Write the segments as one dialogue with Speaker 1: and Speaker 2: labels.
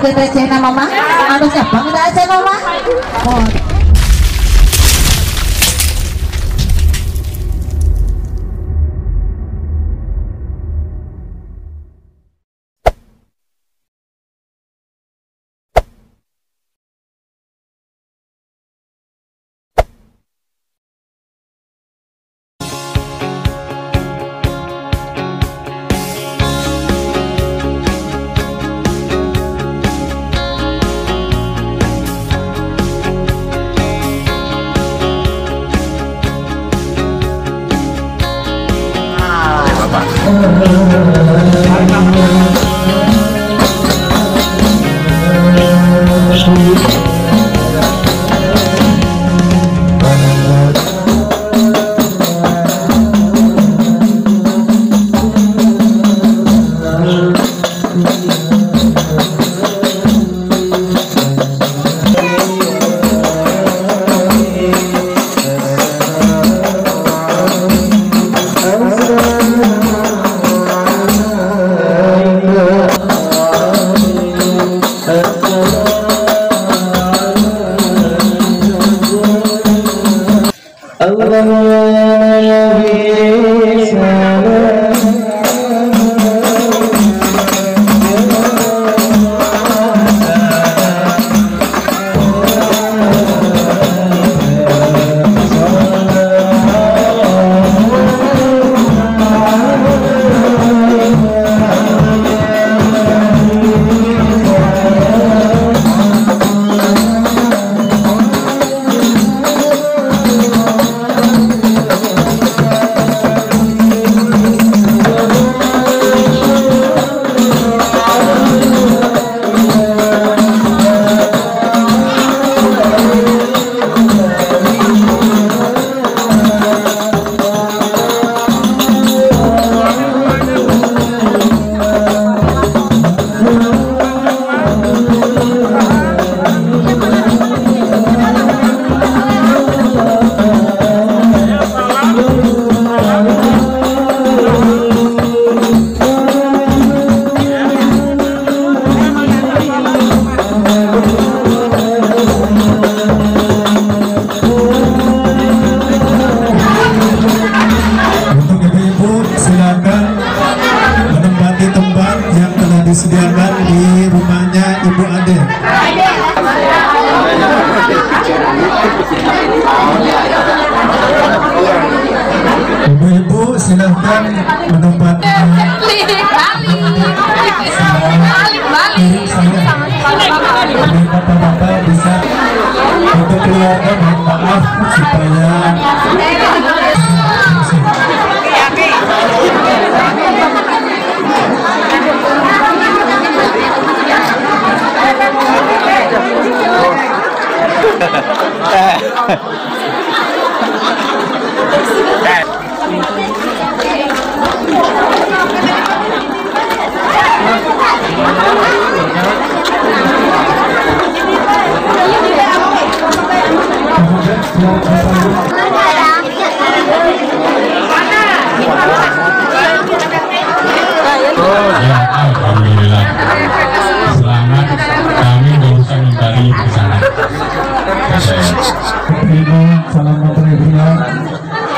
Speaker 1: kita cina mama anu siapa kita aja mama oh.
Speaker 2: Disediakan di rumahnya Ibu Ade. Ibu-ibu silahkan menempati bapak-bapak bisa untuk keluarga mohon maaf supaya
Speaker 3: Alhamdulillah, selamat. Kami berusaha mencari bersama.
Speaker 2: Salam mempelai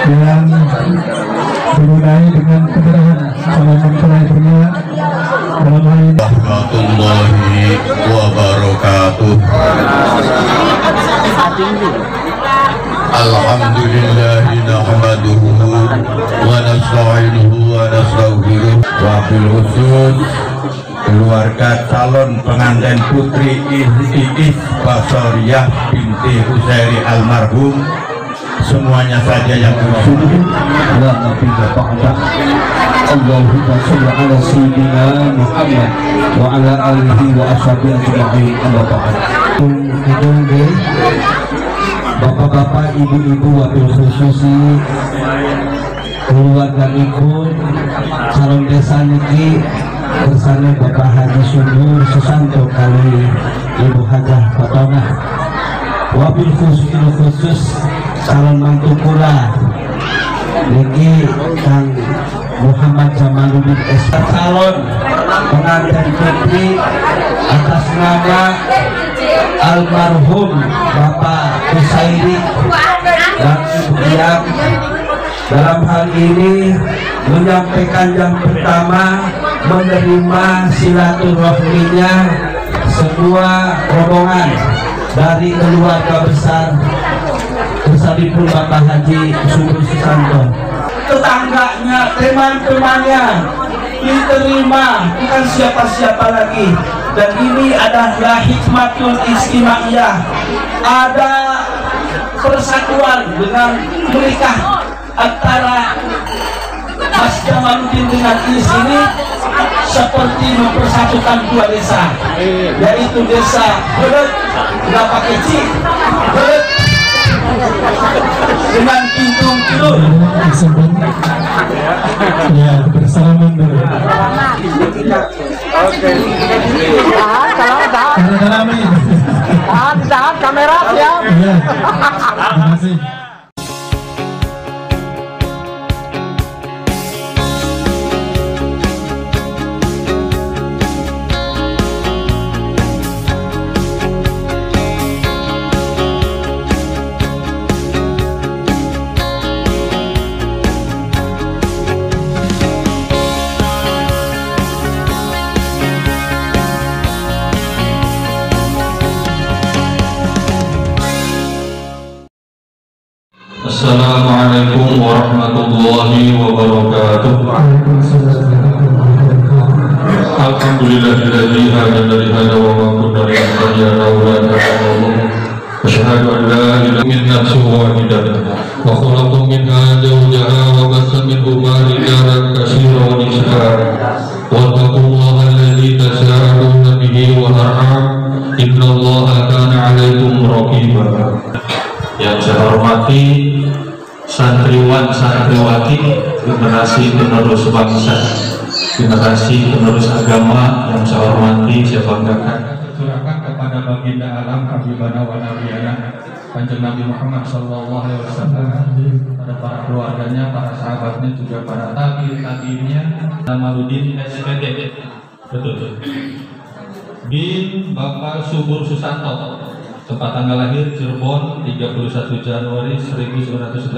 Speaker 2: yang dimulai dengan kederahan. Salam mempelai dalam hal ini.
Speaker 3: Warahmatullahi wabarakatuh. Alhamdulillahi nahmaduhu wa nasta'inuhu wa nastaghfiruh. Wa bil khusus keluarga calon pengantin putri Iis Basoriyah binti Husairi almarhum, semuanya saja yang bersujud.
Speaker 2: Allahumma sholli ala sayyidina Muhammad wa ala alihi wa ashabihi ajma'in. Bapak-bapak, ibu-ibu, wabil khususi keluarga ikut calon desa niki bersama Bapak Haji Subur Susanto kali Ibu Hajah Fatona, wabil khusus calon mantu kula niki Kang Muhammad Jamaluddin calon pengantin putri atas nama almarhum Bapak Usairi dan Ibu Diam dalam hal ini menyampaikan yang pertama menerima silaturahminya sebuah rombongan dari keluarga besar Besalipul Bapak Haji Subur Susanto, tetangganya, teman-temannya diterima, bukan siapa-siapa lagi. Dan ini adalah hikmatul istimaiyah, ada persatuan dengan menikah antara Mas Jamaluddin dengan ini seperti mempersatukan dua desa, yaitu desa Belet Gapa Kecil Belet dengan Kintung Kidul.
Speaker 4: Ya, bersalaman dulu.
Speaker 5: Oke. Tahan kamera siap.
Speaker 4: Iya. Terima kasih.
Speaker 6: Assalamualaikum warahmatullahi wabarakatuh. Alhamdulillahilladzi hadana li hadza wa ma kunna linahtadiya laula an hadana. Asyhadu an la ilaha illa Allah wa khalaqa minha zawjaha wa bassa minhuma rijalan katsiran wa nisaa. Wattaqullaha alladzi tasaaluna bihi wal arham. Innallaha kana 'alaikum raqiba. Yang saya hormati santriwan santriwati generasi penerus bangsa, generasi penerus agama yang saya hormati, saya banggakan. Curahkan kepada baginda alam Habibana wa Nabiyana Kanjeng Nabi Muhammad Sallallahu Alaihi Wasallam, pada para keluarganya, para sahabatnya, juga para tabi'innya. Jamaluddin SPD, betul. Bin Bapak Subur Susanto, tempat tanggal lahir Cirebon 31 Januari 1985.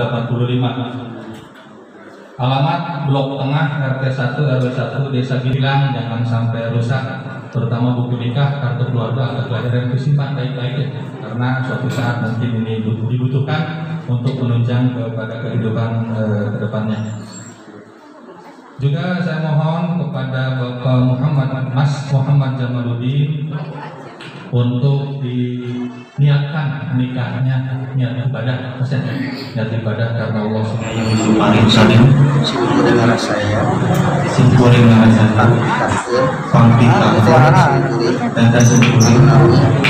Speaker 6: Alamat Blok Tengah RT 1 RW 1 Desa Gilang. Jangan sampai rusak, terutama buku nikah, kartu keluarga, akte kelahiran itu simpan baik-baik ya, karena suatu saat mungkin ini dibutuhkan untuk menunjang kepada kehidupan kedepannya. Juga saya mohon kepada Bapak Mas Muhammad Jamaluddin untuk diniatkan nikahnya, niat ibadah, niat ibadah karena Allah Subhanahu wa taala.
Speaker 7: Dengan saya
Speaker 6: Simpuri dengan saya Pangtika dan Tasempuri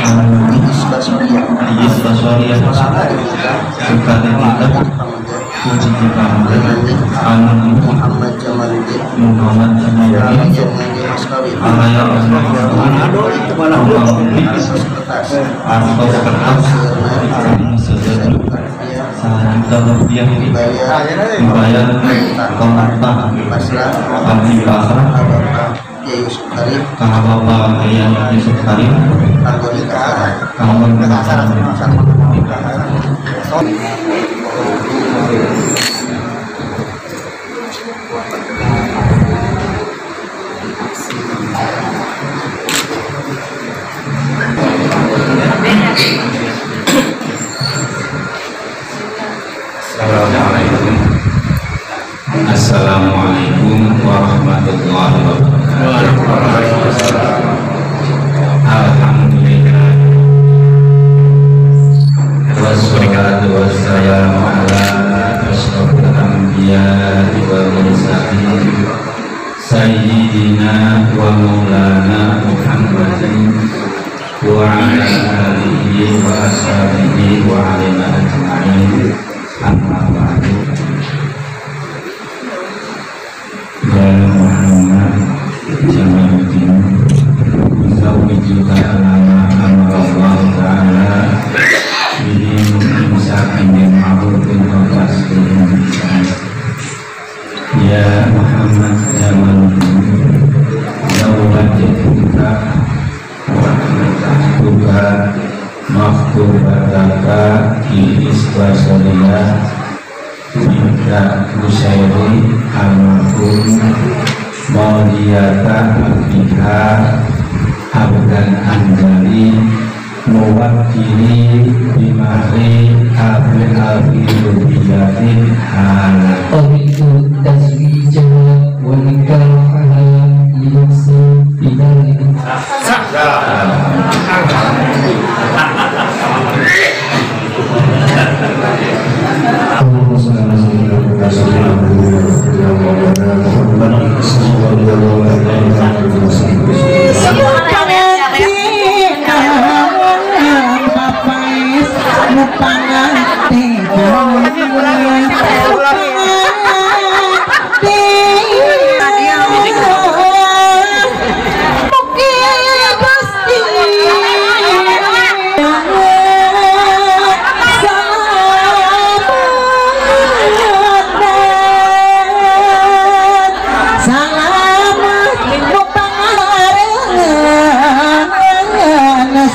Speaker 6: Amin Baswaria Sukati kita Puji kita Amin
Speaker 7: Muhammad Jamaluddin
Speaker 6: Alaya Arto kertas Sejadu Sahantal Biar Dibayar Komartah Abdi Pasrah Kahaba Kiai Yusuf Karim Kangon
Speaker 3: Assalamualaikum warahmatullahi wabarakatuh. Alhamdulillah wassalatu wassalamu ala asyrofil anbiya'i wal mursalin sayyidina wa maulana Muhammadin wa ala alihi wa ashabihi wa alina ajma'in. Amma ba'du. Ya Muhammad Jamaluddin Zawwijuka alama Allah ta'ala Bidin imsakin bin ma'rufin wa tasbihin Ya Muhammad Jamaluddin Zawwijuka wasallia Binta Nusairi almarhum Mauliyata Abdiha Abdan Anjali mewakili bimari Afri Rubiyatin Hala
Speaker 1: Itu tasbih wa nikahaha liyusi bidalik.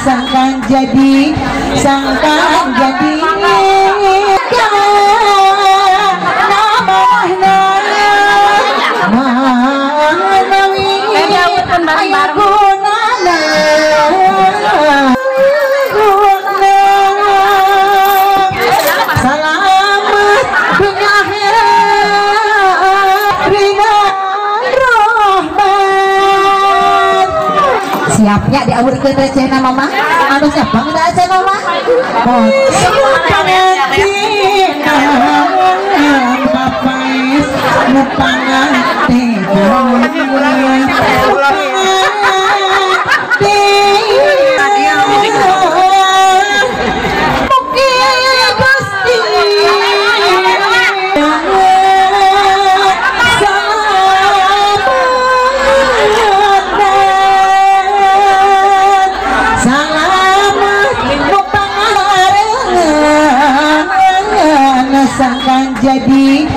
Speaker 1: Sangkan jadi siapnya diawur ke recehna mama anu siapa nggak aja mama oh bapais nupangan sangkan jadi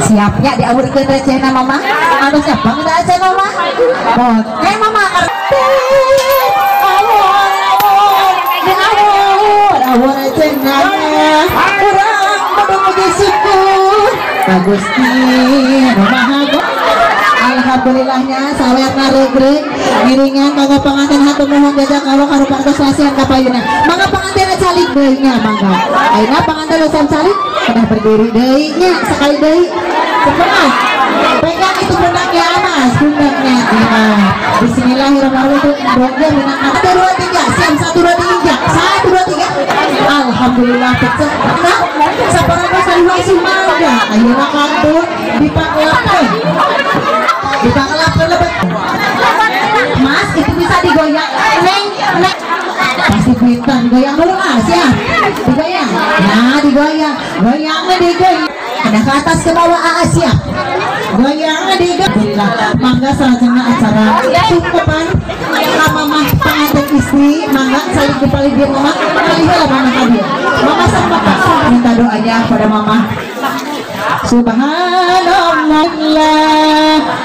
Speaker 1: siapnya diawur ke recehna mama anu siapa nggak aja mama oh mama awal cenanya kurang berbudi syukur Agusti Mahago alhamdulillahnya sawet naregreg giringan mangga pengantin hatu mohon jajak Allah karupa sasian kapayuna mangga pengantin calik deui nya mangga ayeuna pengantin usan calik udah berdiri deui nya sekali deui sepenang pegang itu benangnya mas benangnya bismillahirrahmanirrahim benangnya benang 1 2 3 siap 1 2 3 1 2 3 alhamdulillah pecah nah saparana salihasi mangga ayeuna kantun dipanglapeun lebet mas itu bisa digoyang neng pasti pintar digoyang dulu mas ya digoyang nah digoyang ada ke atas ke bawah siap goyangnya digoyang mangga selesai acara cukupan mama pengantin istri mangga saling kepala dia mama kalian mama tadi mama sama papa minta doanya pada mama subhanallah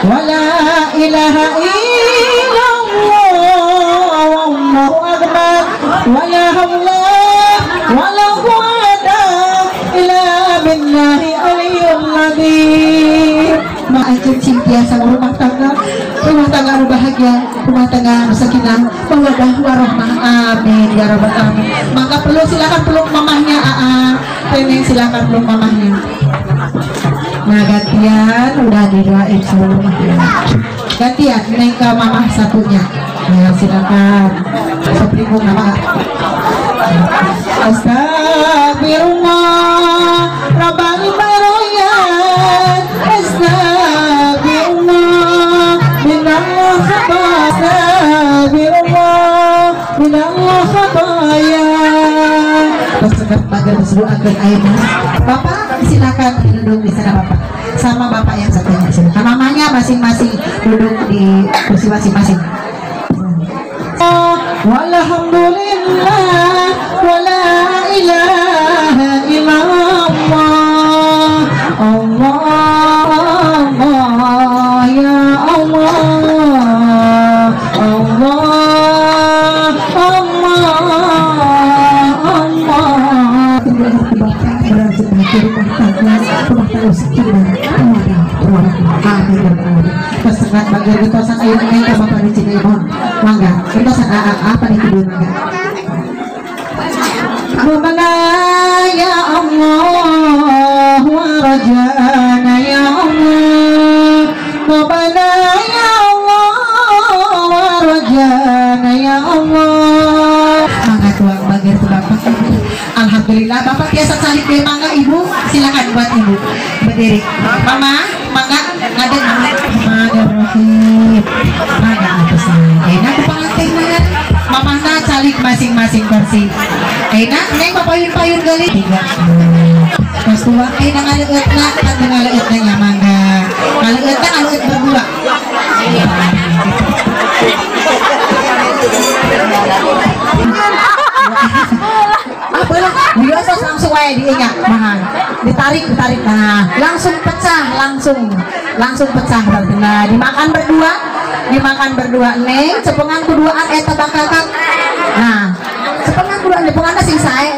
Speaker 1: wa la ilaha illallah wallahu akbar wa la haula wa la quwwata illa billahi aliyyil azim ma'ajun cintiasa rumah tangga anu bahagia rumah tangga anu sakinah mawaddah warahmah amin ya rabbal alamin maka silakan peluk mamahnya Teneng silakan peluk mamahnya. Nah gantian udah didoain seluruhnya. Gantian neng ke mamah satunya. Ya silakan. Seprimu nama. Astagfirullah Rabbal baroyan. Astagfirullah minallah khataya. Astagfirullah minallah khataya. Pas sedap pagar berseru akan air. Bapak silakan duduk di sana Bapak. sama bapak yang satunya. Silakan mamanya masing-masing duduk di kursi masing-masing. Walhamdulillah wala ilaha illallah Allah ya Allah Allah pasangan bagian ditosan ayo ini ke bapak di sini mohon mangga ditosan apa nih kedua mangga Rabbana ya Allah wa rajana ya Allah Rabbana ya Allah wa rajana ya Allah mangga tuang bagian ke bapak. Alhamdulillah bapak biasa cari ke mangga ibu silakan buat ibu berdiri mama mangga ngadeg mangga atas enak kepangantin mama na calik masing-masing kursi enak neng papayun-payun gali tiga pas tua enak ngaleut na kan ngaleut na mangga ngaleut na ngaleut berdua apalah biasa langsung aja diingat mahal ditarik nah langsung pecah langsung pecah berarti nah dimakan berdua neng cepengan keduaan eta bakal nah cepengan keduaan cepengan sing sae